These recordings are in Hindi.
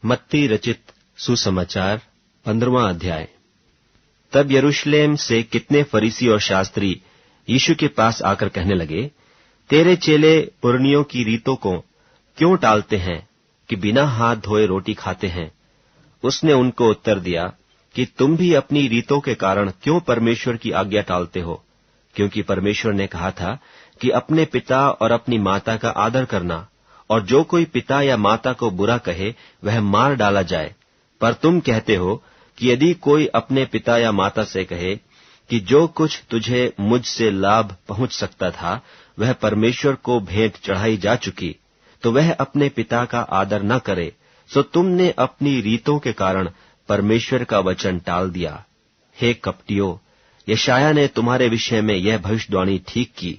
मत्ती रचित सुसमाचार 15वां अध्याय। तब यरूशलेम से कितने फरीसी और शास्त्री यीशु के पास आकर कहने लगे, तेरे चेले पुरनियों की रीतों को क्यों टालते हैं कि बिना हाथ धोए रोटी खाते हैं? उसने उनको उत्तर दिया कि तुम भी अपनी रीतों के कारण क्यों परमेश्वर की आज्ञा टालते हो? क्योंकि परमेश्वर ने कहा था कि अपने पिता और अपनी माता का आदर करना, और जो कोई पिता या माता को बुरा कहे वह मार डाला जाए। पर तुम कहते हो कि यदि कोई अपने पिता या माता से कहे कि जो कुछ तुझे मुझसे लाभ पहुंच सकता था वह परमेश्वर को भेंट चढ़ाई जा चुकी, तो वह अपने पिता का आदर न करे, सो तुमने अपनी रीतों के कारण परमेश्वर का वचन टाल दिया। हे कपटियों, यशायाह ने तुम्हारे विषय में यह भविष्यवाणी ठीक की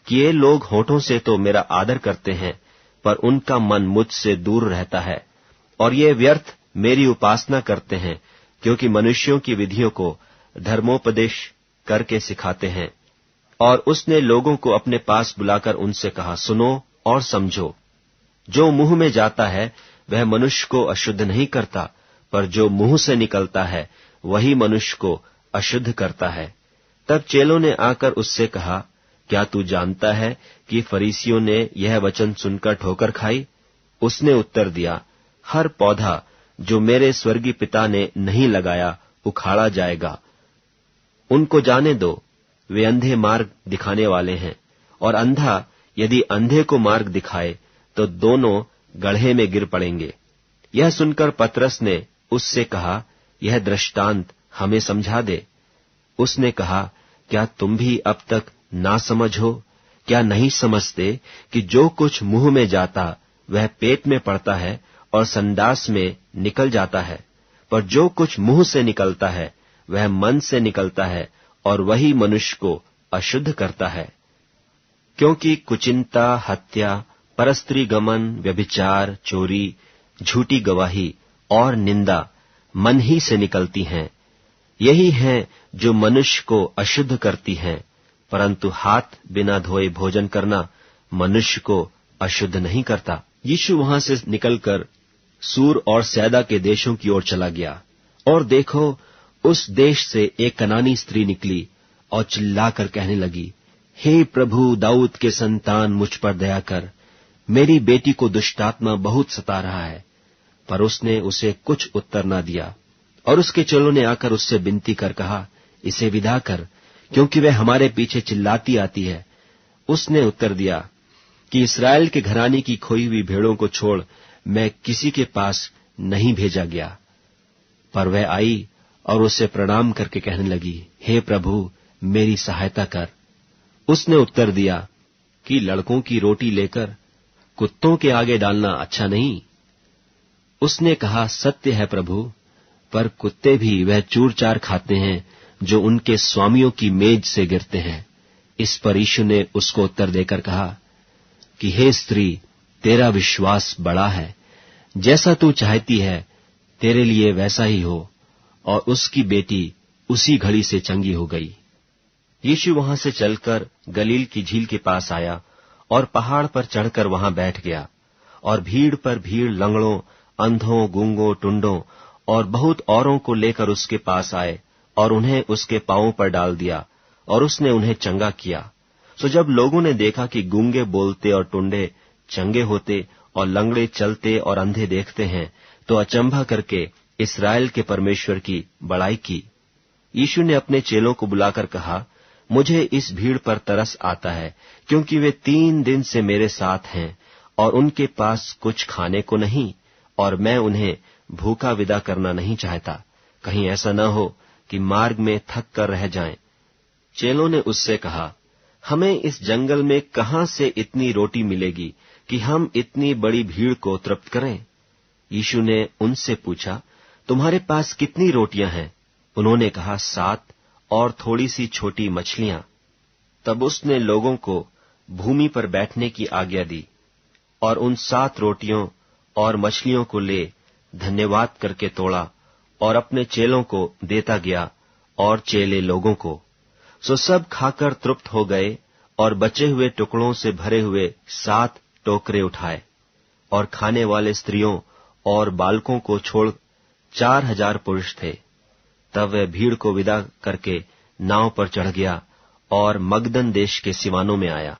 कि ये लोग होठों से तो मेरा आदर करते हैं, पर उनका मन मुझसे दूर रहता है, और ये व्यर्थ मेरी उपासना करते हैं, क्योंकि मनुष्यों की विधियों को धर्मोपदेश करके सिखाते हैं। और उसने लोगों को अपने पास बुलाकर उनसे कहा, सुनो और समझो। जो मुंह में जाता है वह मनुष्य को अशुद्ध नहीं करता, पर जो मुंह से निकलता है वही मनुष्य को अशुद्ध करता है। तब चेलों ने आकर उससे कहा, क्या तू जानता है कि फरीसियों ने यह वचन सुनकर ठोकर खाई? उसने उत्तर दिया, हर पौधा जो मेरे स्वर्गीय पिता ने नहीं लगाया उखाड़ा जाएगा। उनको जाने दो, वे अंधे मार्ग दिखाने वाले हैं, और अंधा यदि अंधे को मार्ग दिखाए तो दोनों गड्ढे में गिर पड़ेंगे। यह सुनकर पतरस ने उससे कहा, यह दृष्टांत हमें समझा दे। उसने कहा, क्या तुम भी अब तक ना समझ हो? क्या नहीं समझते कि जो कुछ मुंह में जाता वह पेट में पड़ता है और संडास में निकल जाता है, पर जो कुछ मुंह से निकलता है वह मन से निकलता है, और वही मनुष्य को अशुद्ध करता है। क्योंकि कुचिंता, हत्या, परस्त्री गमन, व्यभिचार, चोरी, झूठी गवाही और निंदा मन ही से निकलती हैं। यही हैं जो मनुष्य को अशुद्ध करती हैं, परंतु हाथ बिना धोए भोजन करना मनुष्य को अशुद्ध नहीं करता। यीशु वहां से निकलकर सूर और सैदा के देशों की ओर चला गया, और देखो, उस देश से एक कनानी स्त्री निकली और चिल्लाकर कहने लगी, हे प्रभु, दाऊद के संतान, मुझ पर दया कर, मेरी बेटी को दुष्टात्मा बहुत सता रहा है। पर उसने उसे कुछ उत्तर न दिया, और उसके चेलों ने आकर उससे विनती कर कहा, इसे विदा कर, क्योंकि वह हमारे पीछे चिल्लाती आती है। उसने उत्तर दिया कि इस्राएल के घराने की खोई हुई भेड़ों को छोड़ मैं किसी के पास नहीं भेजा गया। पर वह आई और उसे प्रणाम करके कहने लगी, हे प्रभु, मेरी सहायता कर। उसने उत्तर दिया कि लड़कों की रोटी लेकर कुत्तों के आगे डालना अच्छा नहीं। उसने कहा, सत्य है प्रभु, पर कुत्ते भी वह चूर चार खाते हैं जो उनके स्वामियों की मेज से गिरते हैं। इस पर यीशु ने उसको उत्तर देकर कहा कि हे स्त्री, तेरा विश्वास बड़ा है, जैसा तू चाहती है तेरे लिए वैसा ही हो। और उसकी बेटी उसी घड़ी से चंगी हो गई। यीशु वहां से चलकर गलील की झील के पास आया और पहाड़ पर चढ़कर वहां बैठ गया। और भीड़ पर भीड़ लंगड़ों, अंधों, गूंगों, टुंडों और बहुत औरों को लेकर उसके पास आए, और उन्हें उसके पांवों पर डाल दिया, और उसने उन्हें चंगा किया। सो जब लोगों ने देखा कि गूंगे बोलते और टुंडे चंगे होते और लंगड़े चलते और अंधे देखते हैं, तो अचंभा करके इस्राएल के परमेश्वर की बड़ाई की। यीशु ने अपने चेलों को बुलाकर कहा, मुझे इस भीड़ पर तरस आता है, क्योंकि वे 3 दिन से मेरे साथ हैं और उनके पास कुछ खाने को नहीं, और मैं उन्हें भूखा विदा करना नहीं चाहता, कहीं ऐसा न हो कि मार्ग में थक कर रह जाएं। चेलों ने उससे कहा, हमें इस जंगल में कहां से इतनी रोटी मिलेगी कि हम इतनी बड़ी भीड़ को तृप्त करें? यीशु ने उनसे पूछा, तुम्हारे पास कितनी रोटियां हैं? उन्होंने कहा, 7 और थोड़ी सी छोटी मछलियां। तब उसने लोगों को भूमि पर बैठने की आज्ञा दी, और उन 7 रोटियों और मछलियों को ले धन्यवाद करके तोड़ा और अपने चेलों को देता गया, और चेले लोगों को। सो सब खाकर तृप्त हो गए, और बचे हुए टुकड़ों से भरे हुए 7 टोकरे उठाए। और खाने वाले स्त्रियों और बालकों को छोड़ 4000 पुरुष थे। तब वह भीड़ को विदा करके नाव पर चढ़ गया और मगदन देश के सिवानों में आया।